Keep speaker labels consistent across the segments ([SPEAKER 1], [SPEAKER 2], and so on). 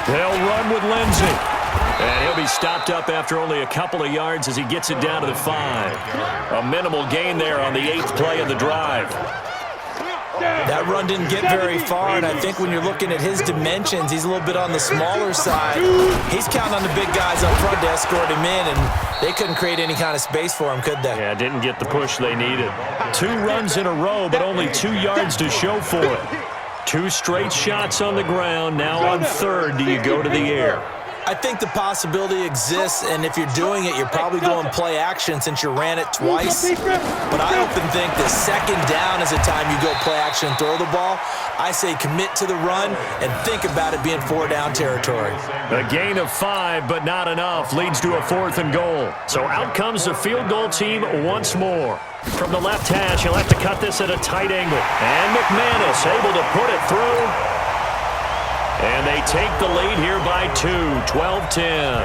[SPEAKER 1] They'll run with Lindsey. And he'll be stopped up after only a couple of yards as he gets it down to the 5. A minimal gain there on the 8th play of the drive.
[SPEAKER 2] That run didn't get very far, and I think when you're looking at his dimensions, he's a little bit on the smaller side. He's counting on the big guys up front to escort him in, and they couldn't create any kind of space for him, could they?
[SPEAKER 1] Yeah, didn't get the push they needed. 2 runs in a row, but only 2 yards to show for it. 2 straight shots on the ground. Now on 3rd, do you go to the air?
[SPEAKER 2] I think the possibility exists, and if you're doing it, you're probably going play action since you ran it twice. But I often think the 2nd down is the time you go play action and throw the ball. I say commit to the run and think about it being 4 down territory.
[SPEAKER 1] A gain of 5, but not enough, leads to a 4th and goal. So out comes the field goal team once more. From the left hash, he'll have to cut this at a tight angle. And McManus able to put it through. And they take the lead here by 2, 12-10.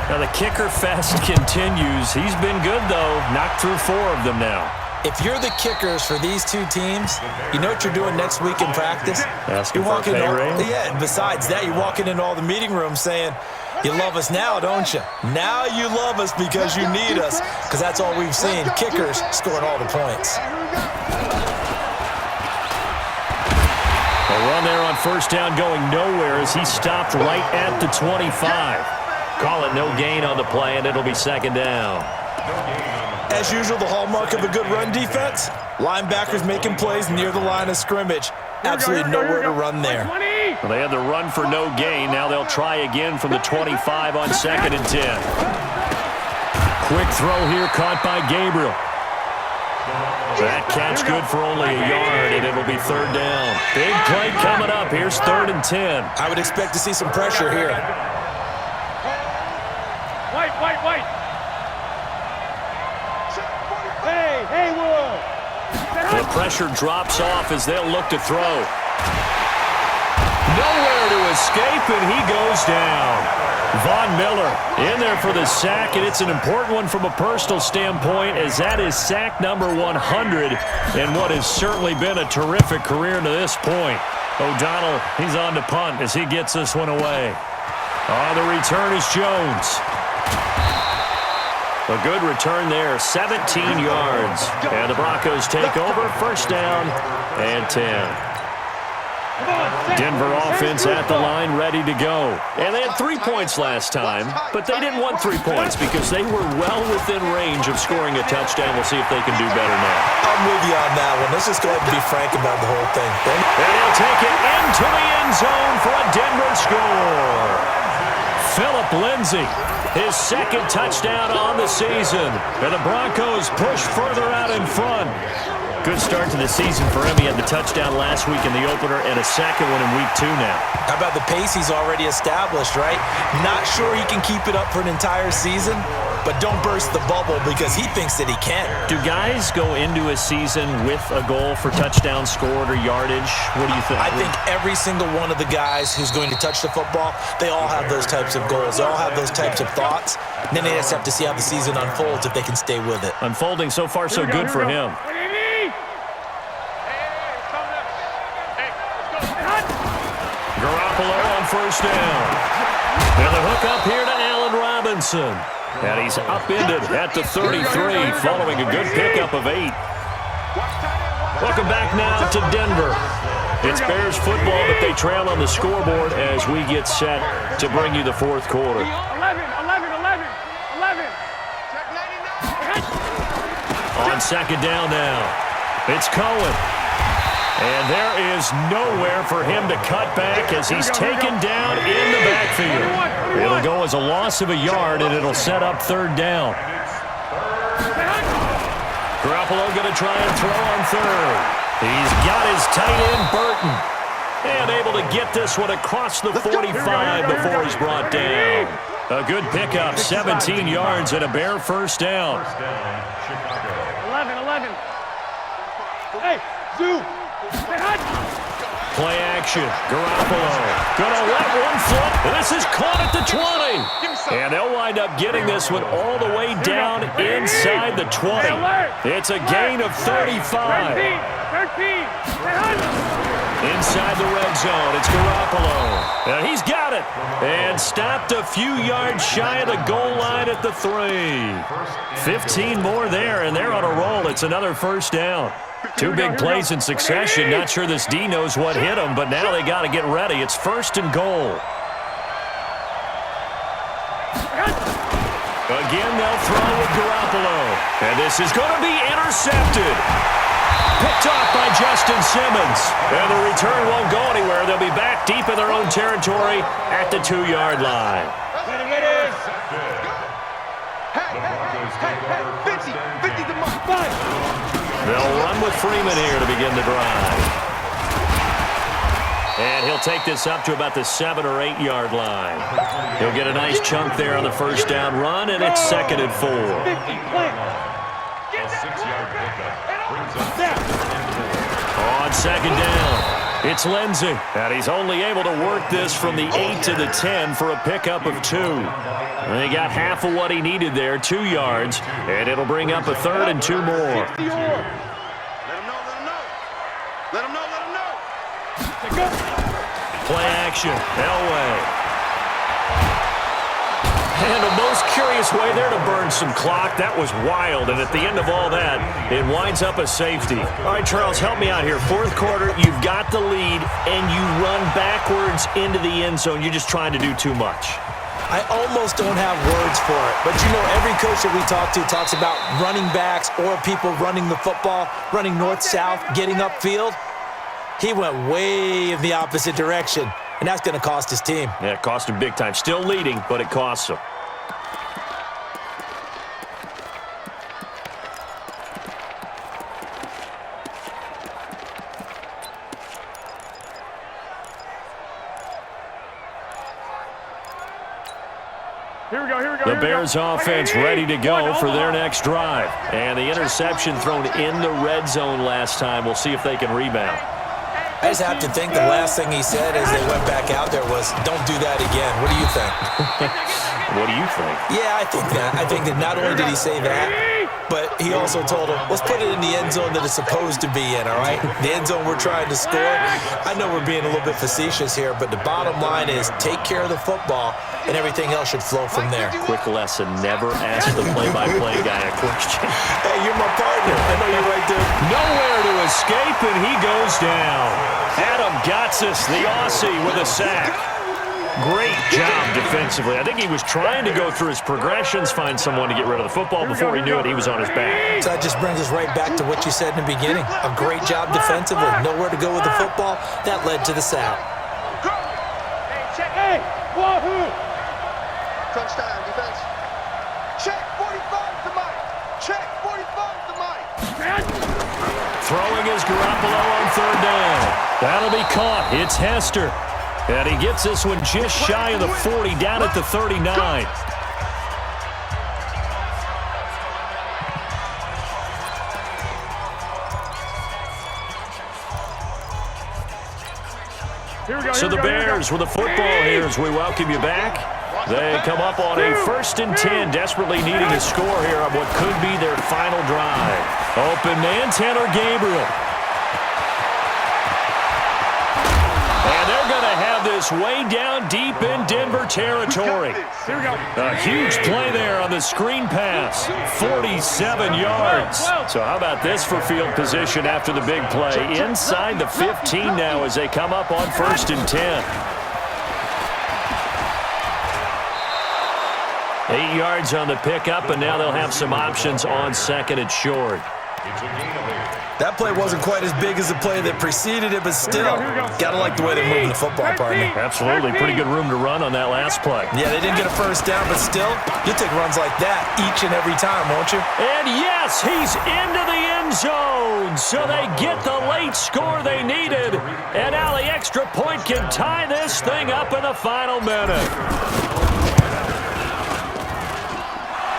[SPEAKER 1] Now the kicker fest continues. He's been good, though. Knocked through 4 of them now.
[SPEAKER 2] If you're the kickers for these 2 teams, you know what you're doing next week in practice?
[SPEAKER 1] Asking for a pay raise?
[SPEAKER 2] Yeah, besides that, you're walking into all the meeting rooms saying, you love us now, don't you? Now you love us because you need us, because that's all we've seen. Kickers scoring all the points.
[SPEAKER 1] A run there on 1st down going nowhere as he stopped right at the 25. Call it no gain on the play, and it'll be 2nd down.
[SPEAKER 2] As usual, the hallmark of a good run defense, linebackers making plays near the line of scrimmage. Absolutely nowhere to run there.
[SPEAKER 1] Well, they had the run for no gain. Now they'll try again from the 25 on 2nd and 10. Quick throw here caught by Gabriel. That catch good for only a yard, and it'll be 3rd down. Big play coming up. Here's 3rd and 10.
[SPEAKER 2] I would expect to see some pressure here.
[SPEAKER 3] White. Hey, Wood.
[SPEAKER 1] The pressure drops off as they'll look to throw. Nowhere to escape, and he goes down. Von Miller in there for the sack, and it's an important one from a personal standpoint as that is sack number 100 in what has certainly been a terrific career to this point. O'Donnell, he's on to punt as he gets this one away. On the return is Jones. A good return there, 17 yards. And the Broncos take over, 1st down and 10. Denver offense at the line, ready to go. And they had 3 points last time, but they didn't want 3 points because they were well within range of scoring a touchdown. We'll see if they can do better now.
[SPEAKER 2] I'm with you on that one. Let's just go ahead and be frank about the whole thing.
[SPEAKER 1] And he'll take it into the end zone for a Denver score. Phillip Lindsay, his 2nd touchdown on the season. And the Broncos push further out in front. Good start to the season for him. He had the touchdown last week in the opener and a 2nd one in week 2 now.
[SPEAKER 2] How about the pace he's already established, right? Not sure he can keep it up for an entire season, but don't burst the bubble because he thinks that he can.
[SPEAKER 1] Do guys go into a season with a goal for touchdown scored or yardage? What do you think?
[SPEAKER 2] I think every single one of the guys who's going to touch the football, they all have those types of goals. They all have those types of thoughts. And then they just have to see how the season unfolds if they can stay with it.
[SPEAKER 1] Unfolding so far so good for him. Garoppolo on 1st down. And the hook up here to Allen Robinson. And he's upended at the 33 following a good pickup of 8. Welcome back now to Denver. It's Bears football, but they trail on the scoreboard as we get set to bring you the 4th quarter.
[SPEAKER 3] 11.
[SPEAKER 1] On 2nd down now, it's Cohen. And there is nowhere for him to cut back as he's taken down in the backfield. It'll go as a loss of a yard, and it'll set up 3rd down. Garoppolo going to try and throw on 3rd. He's got his tight end, Burton. And able to get this one across the 45 before he's brought down. A good pickup, 17 yards and a Bear 1st down.
[SPEAKER 3] 11. Hey, Zoo.
[SPEAKER 1] Play action. Garoppolo gonna let one flip. This is caught at the 20. And they'll wind up getting this one all the way down inside the 20. It's a gain of 35.
[SPEAKER 3] 13.
[SPEAKER 1] Inside the red zone, it's Garoppolo. And he's got it. And stopped a few yards shy of the goal line at the 3. 15 more there, and they're on a roll. It's another first down. Two big plays in succession. Not sure this D knows what hit him, but now they got to get ready. It's first and goal. Again, they'll throw with Garoppolo. And this is going to be intercepted. Picked off by Justin Simmons. And the return won't go anywhere. They'll be back deep in their own territory at the 2-yard line. They'll run with Freeman here to begin the drive. And he'll take this up to about the 7- or 8-yard line. He'll get a nice chunk there on the first down run, and it's 2nd and 4. On 2nd down, it's Lindsey. And he's only able to work this from the 8 to the 10 for a pickup of 2. And he got half of what he needed there, 2 yards, and it'll bring up a 3rd and 2 more. Play action, Elway. And the most curious way there to burn some clock. That was wild, and at the end of all that, it winds up a safety. All right, Charles, help me out here. 4th quarter, you've got the lead, and you run backwards into the end zone. You're just trying to do too much.
[SPEAKER 2] I almost don't have words for it. But, you know, every coach that we talk to talks about running backs or people running the football, running north-south, getting upfield. He went way in the opposite direction, and that's going to cost his team.
[SPEAKER 1] Yeah, it cost him big time. Still leading, but it costs him. The Bears offense ready to go for their next drive. And the interception thrown in the red zone last time. We'll see if they can rebound.
[SPEAKER 2] I just have to think the last thing he said as they went back out there was, don't do that again. What do you think?
[SPEAKER 1] What do you think?
[SPEAKER 2] Yeah, I think that. I think that not only did he say that, but he also told him, let's put it in the end zone that it's supposed to be in, all right? The end zone we're trying to score. I know we're being a little bit facetious here, but the bottom line is take care of the football, and everything else should flow from there.
[SPEAKER 1] Quick lesson, never ask the play-by-play guy a question.
[SPEAKER 2] Hey, you're my partner. I know you're right there.
[SPEAKER 1] Nowhere to escape, and he goes down. Adam Gotsis, the Aussie, with a sack. Great job defensively. I think he was trying to go through his progressions, find someone to get rid of the football. Before he knew it, he was on his back.
[SPEAKER 2] So that just brings us right back to what you said in the beginning. A great job defensively. Nowhere to go with the football. That led to the sack.
[SPEAKER 3] Hey, wahoo!
[SPEAKER 4] Crunch time, defense. Check 45 to Mike. Check 45 to Mike.
[SPEAKER 1] Throwing is Garoppolo on 3rd down. That'll be caught. It's Hester. And he gets this one just shy of the 40, down at the 39. So the Bears with the football here as we welcome you back. They come up on a 1st and 10, desperately needing a score here on what could be their final drive. Open man, Tanner Gabriel. And they're going to have this way down deep in Denver territory.
[SPEAKER 3] Here we go.
[SPEAKER 1] A huge play there on the screen pass. 47 yards. So how about this for field position after the big play? Inside the 15 now as they come up on 1st and 10. 8 yards on the pickup, and now they'll have some options on 2nd and short.
[SPEAKER 2] That play wasn't quite as big as the play that preceded it, but still, gotta like the way they're moving the football, partner.
[SPEAKER 1] Absolutely. Pretty good room to run on that last play.
[SPEAKER 2] Yeah, they didn't get a first down, but still, you'll take runs like that each and every time, won't you?
[SPEAKER 1] And yes, he's into the end zone. So they get the late score they needed. And now the extra point can tie this thing up in the final minute.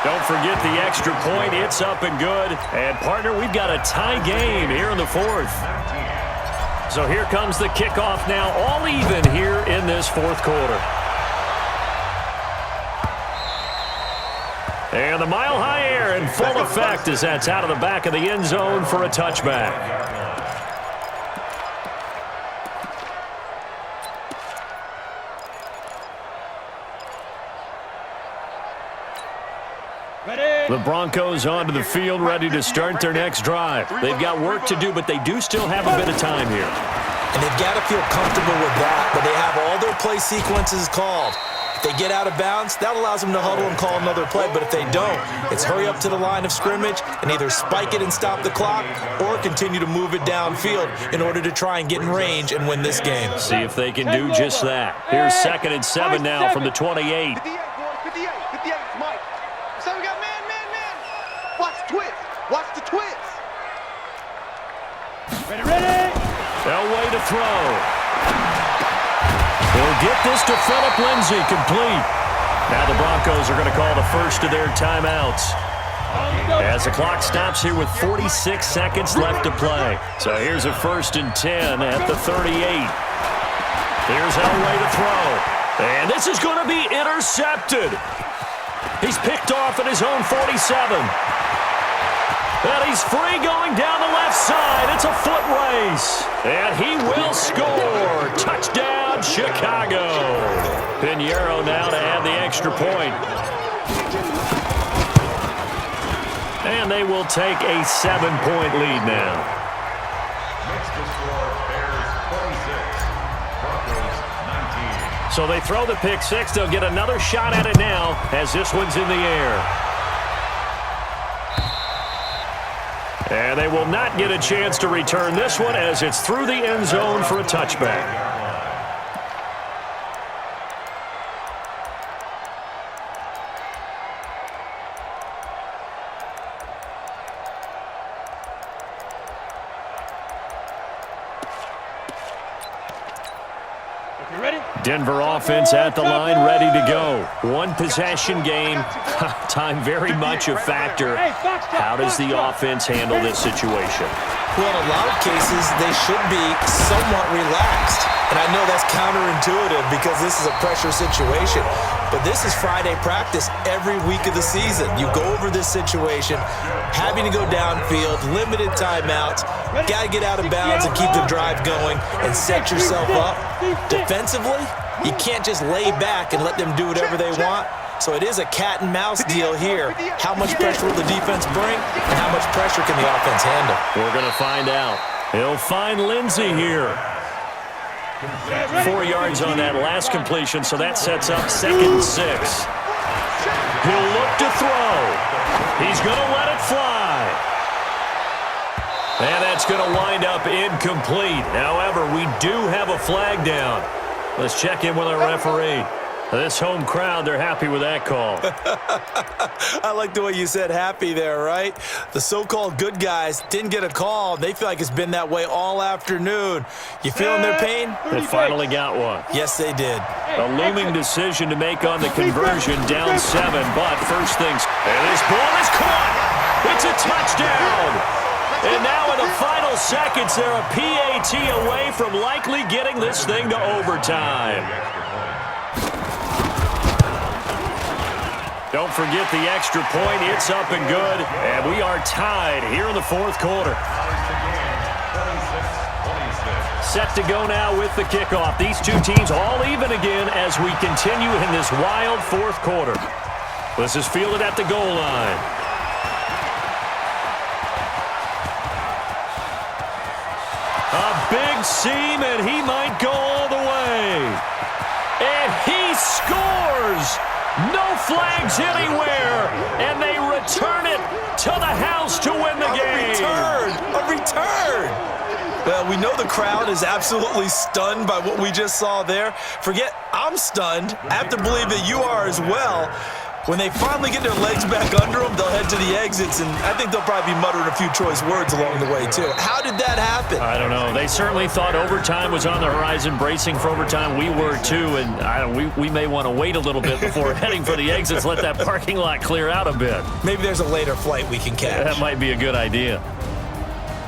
[SPEAKER 1] Don't forget the extra point. It's up and good. And, partner, we've got a tie game here in the 4th. So here comes the kickoff now, all even here in this 4th quarter. And the mile-high air in full effect as that's out of the back of the end zone for a touchback. The Broncos onto the field, ready to start their next drive. They've got work to do, but they do still have a bit of time here.
[SPEAKER 2] And they've got to feel comfortable with that, but they have all their play sequences called. If they get out of bounds, that allows them to huddle and call another play. But if they don't, it's hurry up to the line of scrimmage and either spike it and stop the clock or continue to move it downfield in order to try and get in range and win this game.
[SPEAKER 1] See if they can do just that. Here's 2nd and 7 now from the 28.
[SPEAKER 4] 58, Mike. So we got man. Watch the twist. Watch the twist.
[SPEAKER 3] Ready.
[SPEAKER 1] Elway to throw. He'll get this to Phillip Lindsay, complete. Now the Broncos are going to call the first of their timeouts. As the clock stops here with 46 seconds left to play. So here's a 1st and 10 at the 38. Here's Elway to throw. And this is going to be intercepted. He's picked off at his own 47. And he's free going down the left side. It's a foot race. And he will score. Touchdown, Chicago. Pinheiro now to add the extra point. And they will take a 7-point lead now. So they throw the pick six. They'll get another shot at it now as this one's in the air. And they will not get a chance to return this one as it's through the end zone for a touchback. Denver offense at the line, ready to go. One possession game. Time very much a factor. How does the offense handle this situation?
[SPEAKER 2] Well, in a lot of cases, they should be somewhat relaxed. And I know that's counterintuitive because this is a pressure situation. But this is Friday practice every week of the season. You go over this situation, having to go downfield, limited timeouts, got to get out of bounds and keep the drive going and set yourself up. Defensively, you can't just lay back and let them do whatever they want. So it is a cat and mouse deal here. How much pressure will the defense bring and how much pressure can the offense handle?
[SPEAKER 1] We're going to find out. He'll find Lindsay here. 4 yards on that last completion, so that sets up 2nd and 6. He'll look to throw. He's going to let it fly. And that's going to wind up incomplete. However, we do have a flag down. Let's check in with our referee. This home crowd, they're happy with that call.
[SPEAKER 2] I like the way you said happy there, right? The so-called good guys didn't get a call. They feel like it's been that way all afternoon. You feeling their pain?
[SPEAKER 1] They finally got one.
[SPEAKER 2] Yes, they did.
[SPEAKER 1] A looming decision to make on the conversion, down 7, but first things. And this ball is caught. It's a touchdown. And now in the final seconds, they're a PAT away from likely getting this thing to overtime. Don't forget the extra point. It's up and good. And we are tied here in the 4th quarter. Set to go now with the kickoff. These two teams all even again as we continue in this wild 4th quarter. This is fielded at the goal line. A big seam, and he might go all the way. And he scores! No flags anywhere, and they return it to the house to win the game.
[SPEAKER 2] A return. Well, we know the crowd is absolutely stunned by what we just saw there. Forget I'm stunned. I have to believe that you are as well. When they finally get their legs back under them, they'll head to the exits, and I think they'll probably be muttering a few choice words along the way, too. How did that happen?
[SPEAKER 1] I don't know. They certainly thought overtime was on the horizon, bracing for overtime. We were, too, and we may want to wait a little bit before heading for the exits, let that parking lot clear out a bit.
[SPEAKER 2] Maybe there's a later flight we can catch.
[SPEAKER 1] That might be a good idea.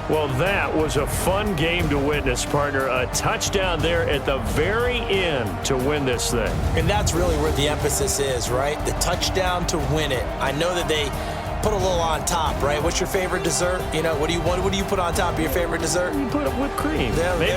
[SPEAKER 1] Well, that was a fun game to witness, partner. A touchdown there at the very end to win this thing.
[SPEAKER 2] And that's really where the emphasis is, right? The touchdown to win it. I know that they put a little on top, right? What's your favorite dessert? You know, what do you put on top of your favorite dessert?
[SPEAKER 1] You put it whipped cream. Maybe